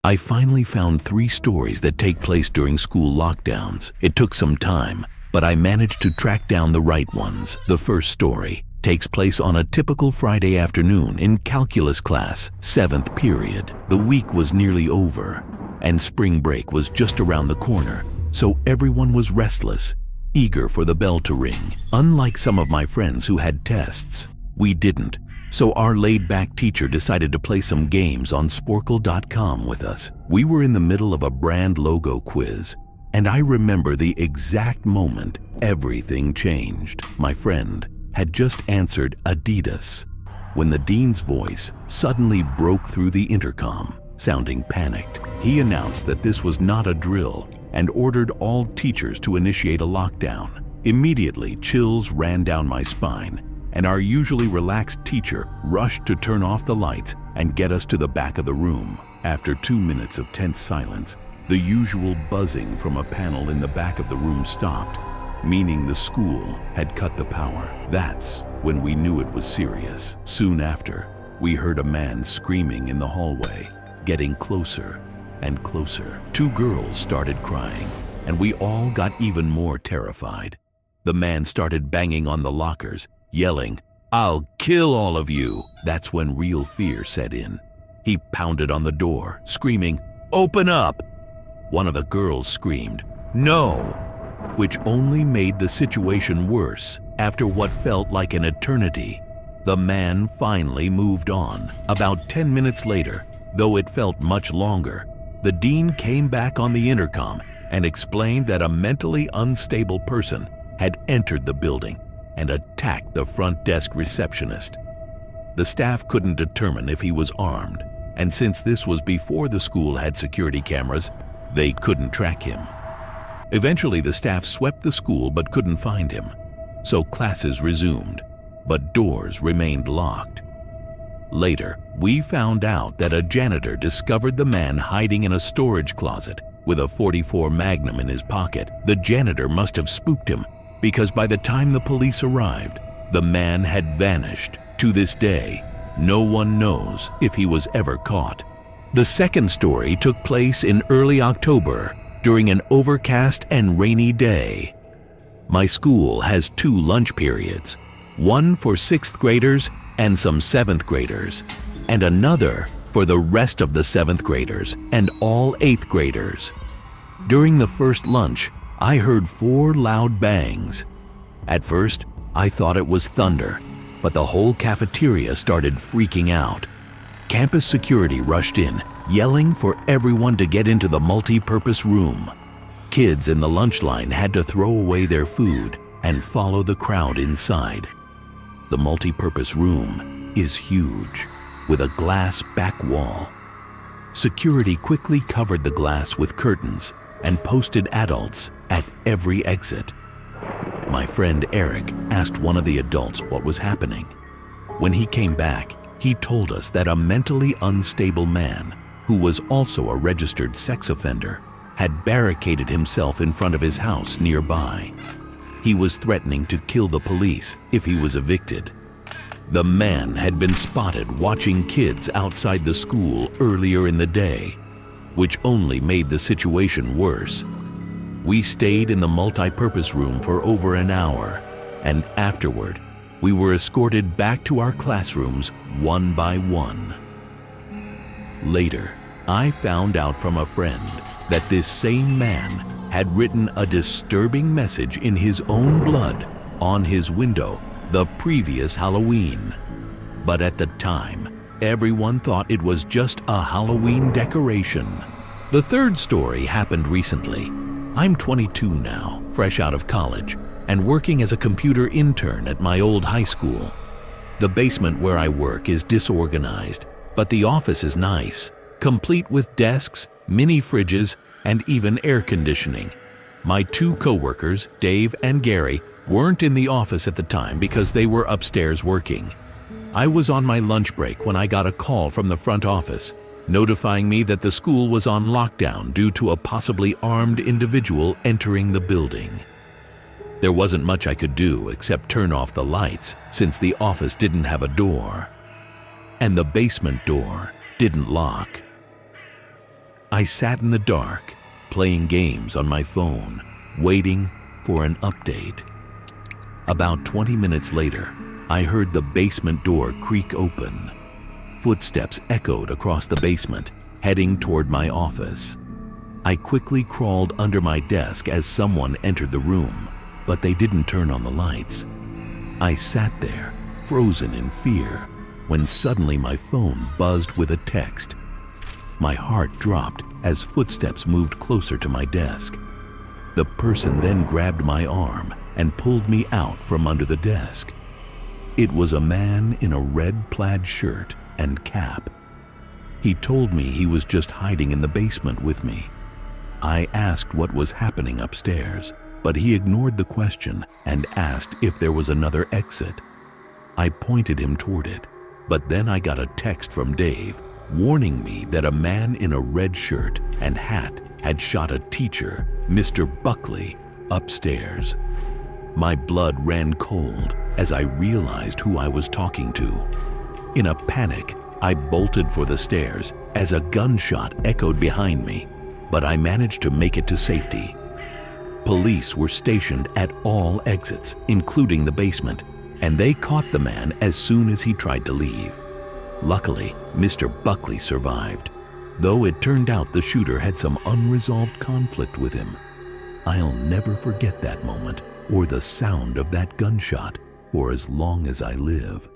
I finally found 3 stories that take place during school lockdowns. It took some time, but I managed to track down the right ones. The first story takes place on a typical Friday afternoon in calculus class, 7th period. The week was nearly over, and spring break was just around the corner, so everyone was restless, eager for the bell to ring. Unlike some of my friends who had tests, we didn't. So our laid-back teacher decided to play some games on Sporkle.com with us. We were in the middle of a brand logo quiz, and I remember the exact moment everything changed. My friend had just answered Adidas when the dean's voice suddenly broke through the intercom, sounding panicked. He announced that this was not a drill and ordered all teachers to initiate a lockdown. Immediately, chills ran down my spine, and our usually relaxed teacher rushed to turn off the lights and get us to the back of the room. After 2 minutes of tense silence, the usual buzzing from a panel in the back of the room stopped, meaning the school had cut the power. That's when we knew it was serious. Soon after, we heard a man screaming in the hallway, getting closer and closer. 2 girls started crying, and we all got even more terrified. The man started banging on the lockers, yelling, "I'll kill all of you." That's when real fear set in. He pounded on the door, screaming, "Open up!" One of the girls screamed, "No!" which only made the situation worse. After what felt like an eternity, the man finally moved on. About 10 minutes later, though it felt much longer, the dean came back on the intercom and explained that a mentally unstable person had entered the building and attacked the front desk receptionist. The staff couldn't determine if he was armed, and since this was before the school had security cameras, they couldn't track him. Eventually, the staff swept the school but couldn't find him, so classes resumed, but doors remained locked. Later, we found out that a janitor discovered the man hiding in a storage closet with a .44 Magnum in his pocket. The janitor must have spooked him, because by the time the police arrived, the man had vanished. To this day, no one knows if he was ever caught. The second story took place in early October during an overcast and rainy day. My school has 2 lunch periods, one for 6th graders and some 7th graders, and another for the rest of the 7th graders and all 8th graders. During the first lunch, I heard 4 loud bangs. At first, I thought it was thunder, but the whole cafeteria started freaking out. Campus security rushed in, yelling for everyone to get into the multi-purpose room. Kids in the lunch line had to throw away their food and follow the crowd inside. The multi-purpose room is huge, with a glass back wall. Security quickly covered the glass with curtains and posted adults at every exit. My friend Eric asked one of the adults what was happening. When he came back, he told us that a mentally unstable man, who was also a registered sex offender, had barricaded himself in front of his house nearby. He was threatening to kill the police if he was evicted. The man had been spotted watching kids outside the school earlier in the day, which only made the situation worse. We stayed in the multi-purpose room for over an hour, and afterward, we were escorted back to our classrooms one by one. Later, I found out from a friend that this same man had written a disturbing message in his own blood on his window the previous Halloween. But at the time, everyone thought it was just a Halloween decoration. The third story happened recently. I'm 22 now, fresh out of college, and working as a computer intern at my old high school. The basement where I work is disorganized, but the office is nice, complete with desks, mini fridges, and even air conditioning. My 2 coworkers, Dave and Gary, weren't in the office at the time because they were upstairs working. I was on my lunch break when I got a call from the front office, notifying me that the school was on lockdown due to a possibly armed individual entering the building. There wasn't much I could do except turn off the lights since the office didn't have a door, and the basement door didn't lock. I sat in the dark, playing games on my phone, waiting for an update. About 20 minutes later, I heard the basement door creak open. Footsteps echoed across the basement, heading toward my office. I quickly crawled under my desk as someone entered the room, but they didn't turn on the lights. I sat there, frozen in fear, when suddenly my phone buzzed with a text. My heart dropped as footsteps moved closer to my desk. The person then grabbed my arm and pulled me out from under the desk. It was a man in a red plaid shirt and cap. He told me he was just hiding in the basement with me. I asked what was happening upstairs, but he ignored the question and asked if there was another exit. I pointed him toward it, but then I got a text from Dave warning me that a man in a red shirt and hat had shot a teacher, Mr. Buckley, upstairs. My blood ran cold as I realized who I was talking to. In a panic, I bolted for the stairs as a gunshot echoed behind me, but I managed to make it to safety. Police were stationed at all exits, including the basement, and they caught the man as soon as he tried to leave. Luckily, Mr. Buckley survived, though it turned out the shooter had some unresolved conflict with him. I'll never forget that moment or the sound of that gunshot for as long as I live.